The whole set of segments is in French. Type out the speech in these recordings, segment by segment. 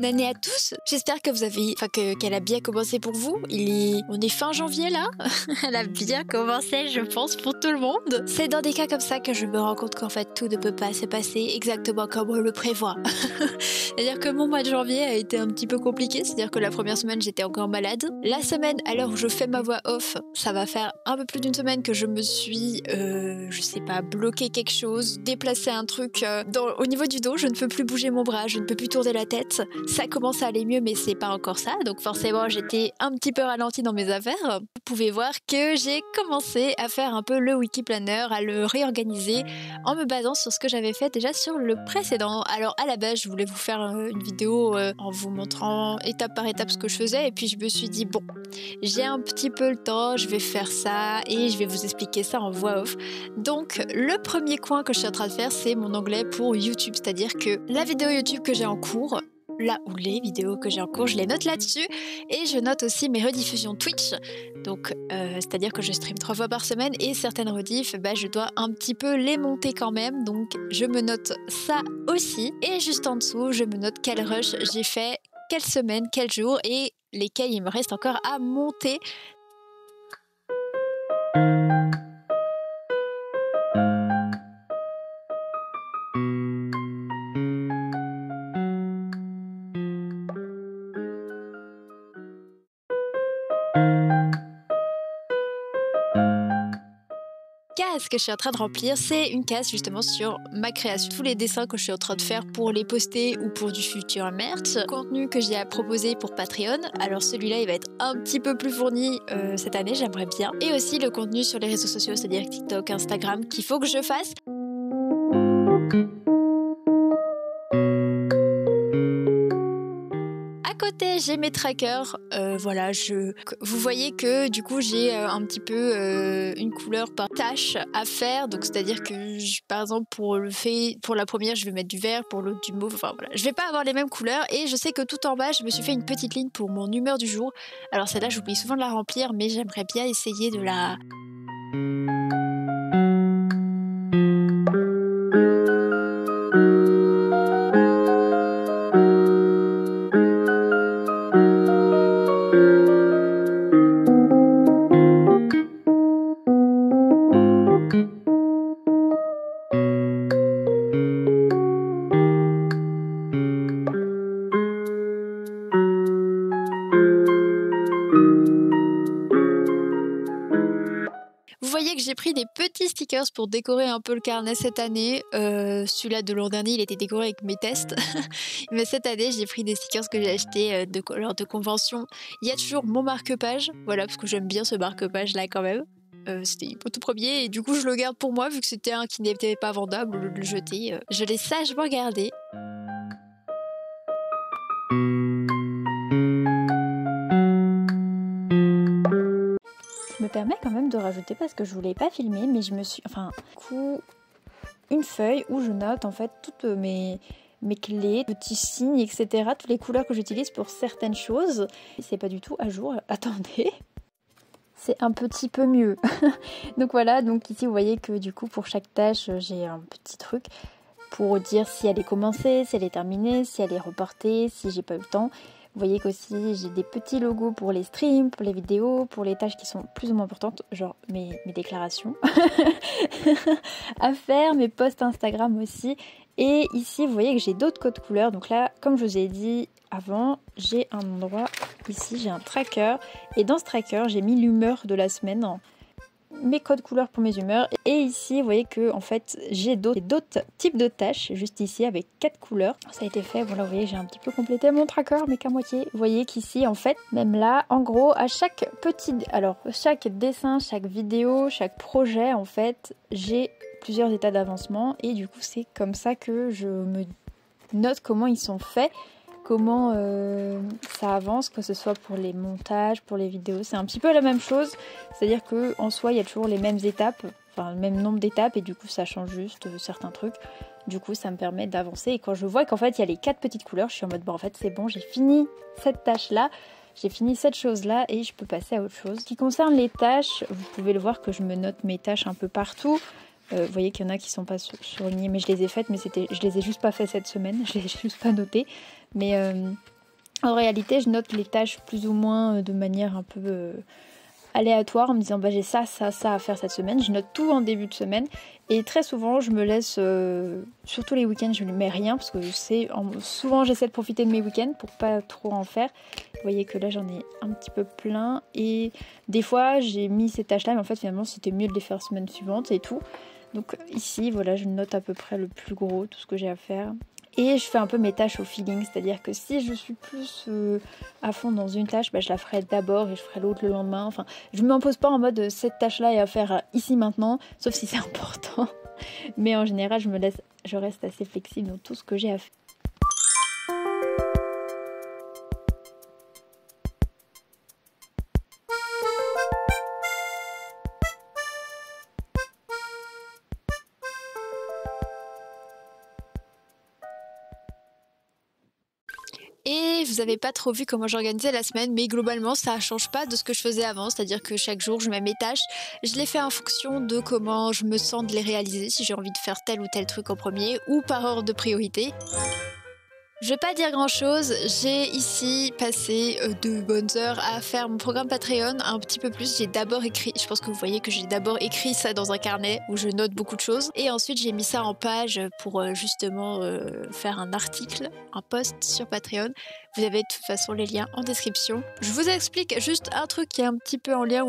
année à tous. J'espère que vous avez, qu'elle a bien commencé pour vous. On est fin janvier là. Elle a bien commencé, je pense, pour tout le monde. C'est dans des cas comme ça que je me rends compte qu'en fait tout ne peut pas se passer exactement comme on le prévoit. C'est-à-dire que mon mois de janvier a été un petit peu compliqué. C'est-à-dire que la première semaine j'étais encore malade. La semaine, à l'heure où je fais ma voix off, ça va faire un peu plus d'une semaine que je me suis, je sais pas, bloqué quelque chose, déplacé un truc au niveau du dos. Je ne peux plus bouger mon bras, je ne peux plus tourner la tête. Ça commence à aller mieux, mais c'est pas encore ça. Donc forcément, j'étais un petit peu ralentie dans mes affaires. Vous pouvez voir que j'ai commencé à faire un peu le Wikiplanner, à le réorganiser en me basant sur ce que j'avais fait déjà sur le précédent. Alors à la base, je voulais vous faire une vidéo en vous montrant étape par étape ce que je faisais, et puis je me suis dit bon, j'ai un petit peu le temps, je vais faire ça et je vais vous expliquer ça en voix off. Donc le premier coin que je suis en train de faire, c'est mon onglet pour YouTube, c'est-à-dire que la vidéo YouTube que j'ai en cours, là où les vidéos que j'ai en cours, je les note là-dessus, et je note aussi mes rediffusions Twitch. Donc c'est-à-dire que je stream 3 fois par semaine, et certaines rediffs, je dois un petit peu les monter quand même, donc je me note ça aussi. Et juste en dessous, je me note quel rush j'ai fait, quelle semaine, quel jour, et lesquels il me reste encore à monter. Case que je suis en train de remplir, c'est une case justement sur ma création, tous les dessins que je suis en train de faire pour les poster ou pour du futur merch, contenu que j'ai à proposer pour Patreon. Alors celui-là il va être un petit peu plus fourni cette année, j'aimerais bien, et aussi le contenu sur les réseaux sociaux, c'est-à-dire TikTok, Instagram, qu'il faut que je fasse. Côté, j'ai mes trackers, voilà, vous voyez que du coup j'ai un petit peu une couleur par tâche à faire, donc c'est-à-dire que par exemple pour la première je vais mettre du vert, pour l'autre du mauve, enfin voilà, je vais pas avoir les mêmes couleurs, et je sais que tout en bas je me suis fait une petite ligne pour mon humeur du jour. Alors celle-là j'oublie souvent de la remplir, mais j'aimerais bien essayer de la... Vous voyez que j'ai pris des petits stickers pour décorer un peu le carnet cette année. Celui-là de l'an dernier, il était décoré avec mes tests. Mais cette année, j'ai pris des stickers que j'ai achetés lors de convention. Il y a toujours mon marque-page, voilà, parce que j'aime bien ce marque-page-là quand même. C'était mon tout premier, et du coup, je le garde pour moi, vu que c'était un qui n'était pas vendable, au lieu de le jeter. Je l'ai sagement gardé. Je me permets quand même de rajouter, parce que je voulais pas filmer, mais je me suis... une feuille où je note en fait toutes mes clés, petits signes, etc. Toutes les couleurs que j'utilise pour certaines choses. C'est pas du tout à jour, attendez. C'est un petit peu mieux. Donc voilà, donc ici vous voyez que du coup pour chaque tâche, j'ai un petit truc pour dire si elle est commencée, si elle est terminée, si elle est reportée, si j'ai pas eu le temps. Vous voyez qu'aussi j'ai des petits logos pour les streams, pour les vidéos, pour les tâches qui sont plus ou moins importantes, genre mes déclarations à faire, mes posts Instagram aussi. Et ici vous voyez que j'ai d'autres codes couleurs. Donc là, comme je vous ai dit avant, j'ai un endroit, ici j'ai un tracker, et dans ce tracker j'ai mis l'humeur de la semaine, mes codes couleurs pour mes humeurs, et ici vous voyez que en fait j'ai d'autres types de tâches juste ici avec 4 couleurs. Ça a été fait, voilà, vous voyez j'ai un petit peu complété mon tracker, mais qu'à moitié. Vous voyez qu'ici en fait, même là, en gros à chaque dessin, chaque vidéo, chaque projet en fait, j'ai plusieurs états d'avancement, et du coup c'est comme ça que je me note comment ils sont faits, comment ça avance, que ce soit pour les montages, pour les vidéos. C'est un petit peu la même chose, c'est-à-dire qu'en soi il y a toujours les mêmes étapes, enfin le même nombre d'étapes, et du coup ça change juste certains trucs. Du coup ça me permet d'avancer, et quand je vois qu'en fait il y a les 4 petites couleurs, je suis en mode bon en fait c'est bon, j'ai fini cette tâche là, j'ai fini cette chose là, et je peux passer à autre chose. En ce qui concerne les tâches, vous pouvez le voir que je me note mes tâches un peu partout. Vous voyez qu'il y en a qui sont pas surlignées, mais je les ai faites, mais je les ai juste pas fait cette semaine, je les ai juste pas notées. Mais En réalité, je note les tâches plus ou moins de manière un peu aléatoire en me disant bah, j'ai ça à faire cette semaine. Je note tout en début de semaine et très souvent je me laisse, surtout les week-ends, je ne mets rien parce que souvent j'essaie de profiter de mes week-ends pour pas trop en faire. Vous voyez que là j'en ai un petit peu plein et des fois j'ai mis ces tâches là mais en fait finalement c'était mieux de les faire semaine suivante et tout. Donc ici voilà, je note à peu près le plus gros, tout ce que j'ai à faire. Et je fais un peu mes tâches au feeling, c'est-à-dire que si je suis plus à fond dans une tâche, bah, je la ferai d'abord et je ferai l'autre le lendemain. Enfin, je ne m'impose pas en mode cette tâche-là est à faire ici maintenant, sauf si c'est important. Mais en général, je reste assez flexible dans tout ce que j'ai à faire. Et vous avez pas trop vu comment j'organisais la semaine, mais globalement ça change pas de ce que je faisais avant, c'est-à-dire que chaque jour je mets mes tâches, je les fais en fonction de comment je me sens de les réaliser, si j'ai envie de faire tel ou tel truc en premier, ou par ordre de priorité. Je vais pas dire grand chose, j'ai ici passé de bonnes heures à faire mon programme Patreon, un petit peu plus. J'ai d'abord écrit, je pense que vous voyez que j'ai d'abord écrit ça dans un carnet où je note beaucoup de choses et ensuite j'ai mis ça en page pour justement faire un article, un post sur Patreon. Vous avez de toute façon les liens en description. Je vous explique juste un truc qui est un petit peu en lien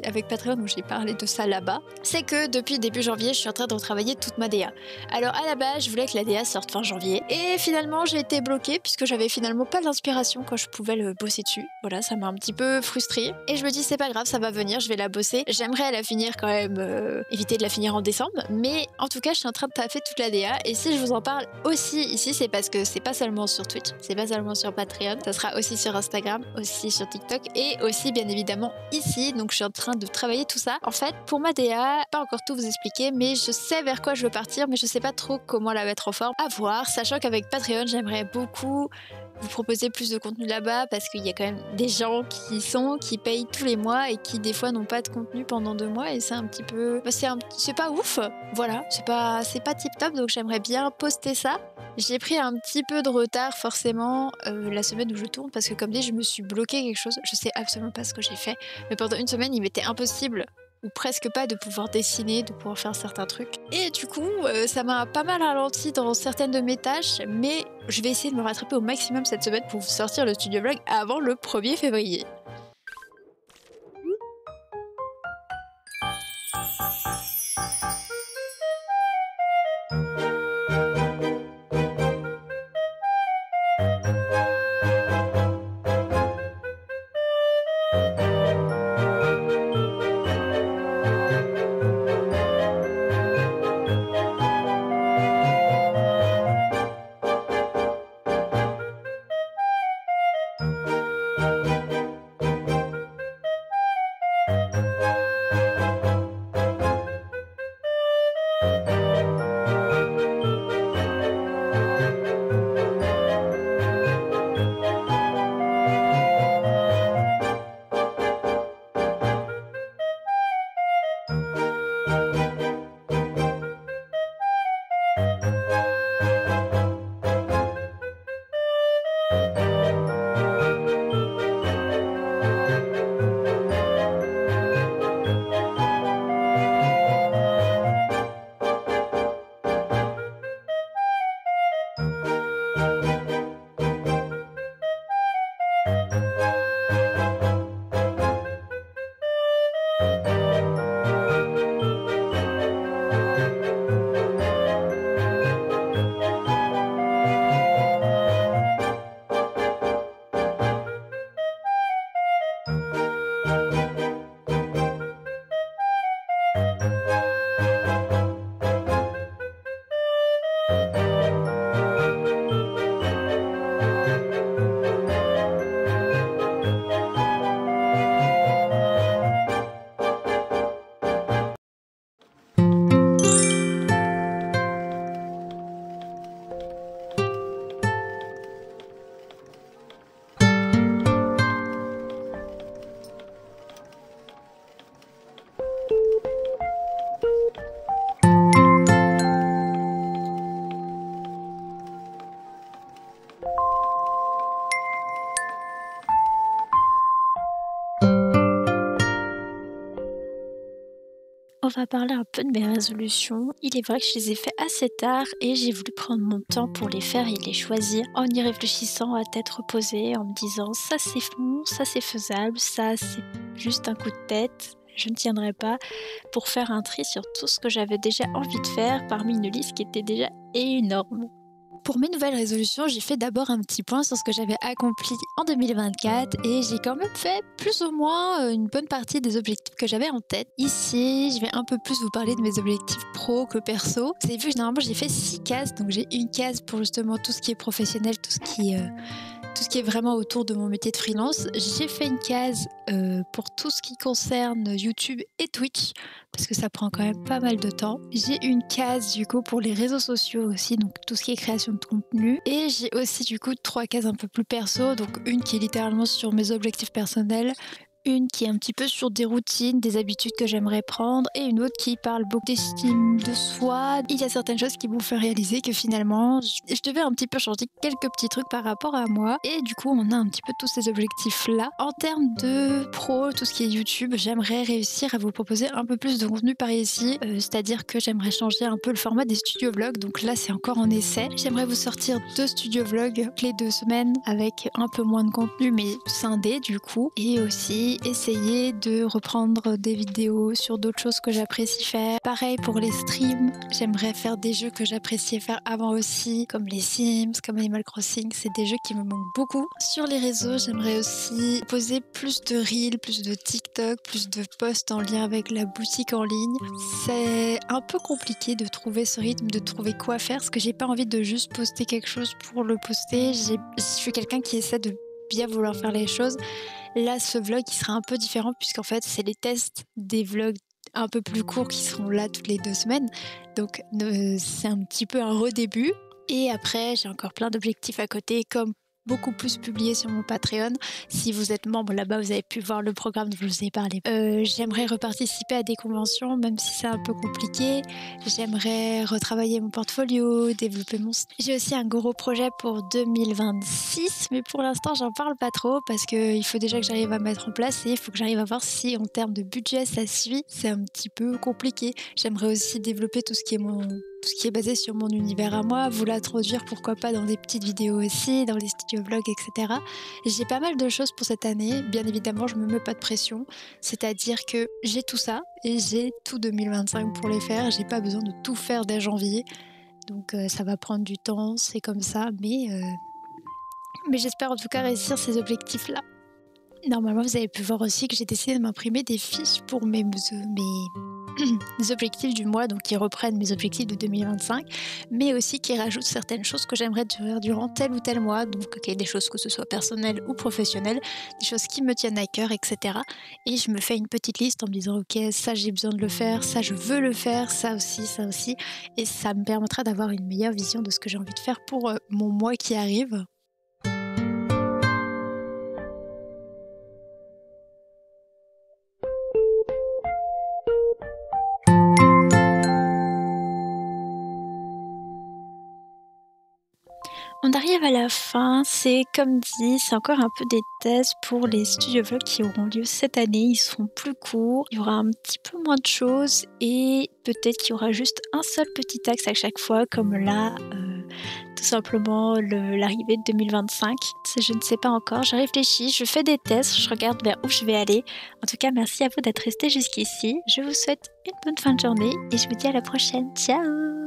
avec Patreon où j'ai parlé de ça là-bas. C'est que depuis début janvier, je suis en train de retravailler toute ma DA. Alors à la base, je voulais que la DA sorte fin janvier et finalement j'ai été bloquée puisque j'avais finalement pas l'inspiration quand je pouvais le bosser dessus. Voilà, ça m'a un petit peu frustrée et je me dis c'est pas grave, ça va venir, je vais la bosser. J'aimerais la finir quand même, éviter de la finir en décembre, mais en tout cas je suis en train de taffer toute la DA et si je vous en parle aussi ici, c'est parce que c'est pas seulement sur Twitch, c'est pas seulement sur Patreon, ça sera aussi sur Instagram, aussi sur TikTok et aussi bien évidemment ici. Donc je suis en train de travailler tout ça. En fait, pour ma DA, pas encore tout vous expliquer, mais je sais vers quoi je veux partir, mais je sais pas trop comment la mettre en forme. À voir, sachant qu'avec Patreon, j'aimerais beaucoup vous proposer plus de contenu là-bas parce qu'il y a quand même des gens qui payent tous les mois et qui des fois n'ont pas de contenu pendant 2 mois et c'est un petit peu, c'est pas ouf, voilà, c'est pas tip top, donc j'aimerais bien poster ça. J'ai pris un petit peu de retard forcément la semaine où je tourne parce que comme dit je me suis bloqué quelque chose, je sais absolument pas ce que j'ai fait, mais pendant une semaine il m'était impossible ou presque pas de pouvoir dessiner, de pouvoir faire certains trucs. Et du coup, ça m'a pas mal ralenti dans certaines de mes tâches, mais je vais essayer de me rattraper au maximum cette semaine pour vous sortir le studio vlog avant le 1er février. On va parler un peu de mes résolutions. Il est vrai que je les ai fait assez tard et j'ai voulu prendre mon temps pour les faire et les choisir en y réfléchissant à tête reposée, en me disant ça c'est bon, ça c'est faisable, ça c'est juste un coup de tête. Je ne tiendrai pas, pour faire un tri sur tout ce que j'avais déjà envie de faire parmi une liste qui était déjà énorme. Pour mes nouvelles résolutions, j'ai fait d'abord un petit point sur ce que j'avais accompli en 2024 et j'ai quand même fait plus ou moins une bonne partie des objectifs que j'avais en tête. Ici, je vais un peu plus vous parler de mes objectifs pro que perso. Vous avez vu, généralement, j'ai fait 6 cases, donc j'ai une case pour justement tout ce qui est professionnel, tout ce qui est vraiment autour de mon métier de freelance. J'ai fait une case pour tout ce qui concerne YouTube et Twitch, parce que ça prend quand même pas mal de temps. J'ai une case du coup pour les réseaux sociaux aussi, donc tout ce qui est création de contenu. Et j'ai aussi du coup 3 cases un peu plus perso, donc une qui est littéralement sur mes objectifs personnels, une qui est un petit peu sur des routines, des habitudes que j'aimerais prendre, et une autre qui parle beaucoup d'estime de soi. Il y a certaines choses qui m'ont fait réaliser que finalement, je devais un petit peu changer quelques petits trucs par rapport à moi. Et du coup, on a un petit peu tous ces objectifs-là. En termes de pro, tout ce qui est YouTube, j'aimerais réussir à vous proposer un peu plus de contenu par ici. C'est-à-dire que j'aimerais changer un peu le format des studio vlogs. Donc là, c'est encore en essai. J'aimerais vous sortir 2 studio vlogs les 2 semaines avec un peu moins de contenu, mais scindé du coup. Et aussi essayer de reprendre des vidéos sur d'autres choses que j'apprécie faire. Pareil pour les streams, j'aimerais faire des jeux que j'appréciais faire avant aussi, comme les Sims, comme Animal Crossing, c'est des jeux qui me manquent beaucoup. Sur les réseaux, j'aimerais aussi poser plus de reels, plus de TikTok, plus de posts en lien avec la boutique en ligne. C'est un peu compliqué de trouver ce rythme, de trouver quoi faire, parce que j'ai pas envie de juste poster quelque chose pour le poster. Je suis quelqu'un qui essaie de bien vouloir faire les choses. Là, ce vlog, il sera un peu différent puisqu'en fait, c'est les tests des vlogs un peu plus courts qui seront là toutes les 2 semaines. Donc, c'est un petit peu un redébut. Et après, j'ai encore plein d'objectifs à côté, comme beaucoup plus publié sur mon Patreon. Si vous êtes membre là-bas, vous avez pu voir le programme dont je vous ai parlé. J'aimerais reparticiper à des conventions, même si c'est un peu compliqué. J'aimerais retravailler mon portfolio, développer mon... J'ai aussi un gros projet pour 2026, mais pour l'instant, j'en parle pas trop parce qu'il faut déjà que j'arrive à mettre en place et il faut que j'arrive à voir si en termes de budget ça suit. C'est un petit peu compliqué. J'aimerais aussi développer tout ce qui est basé sur mon univers à moi, vous l'introduire pourquoi pas dans des petites vidéos aussi, dans les studio vlogs, etc. J'ai pas mal de choses pour cette année, bien évidemment je me mets pas de pression, c'est-à-dire que j'ai tout ça et j'ai tout 2025 pour les faire, j'ai pas besoin de tout faire dès janvier, donc ça va prendre du temps, c'est comme ça, mais j'espère en tout cas réussir ces objectifs-là. Normalement vous avez pu voir aussi que j'ai décidé de m'imprimer des fiches pour mes objectifs du mois, donc qui reprennent mes objectifs de 2025, mais aussi qui rajoutent certaines choses que j'aimerais faire durant tel ou tel mois, donc des choses que ce soit personnelles ou professionnelles, des choses qui me tiennent à cœur, etc. Et je me fais une petite liste en me disant ok, ça j'ai besoin de le faire, ça je veux le faire, ça aussi, et ça me permettra d'avoir une meilleure vision de ce que j'ai envie de faire pour mon mois qui arrive. On arrive à la fin, c'est comme dit, c'est encore un peu des tests pour les studio vlogs qui auront lieu cette année. Ils seront plus courts, il y aura un petit peu moins de choses et peut-être qu'il y aura juste un seul petit axe à chaque fois, comme là, tout simplement l'arrivée de 2025. Je ne sais pas encore, je réfléchis, je fais des tests, je regarde vers où je vais aller. En tout cas, merci à vous d'être restés jusqu'ici. Je vous souhaite une bonne fin de journée et je vous dis à la prochaine. Ciao!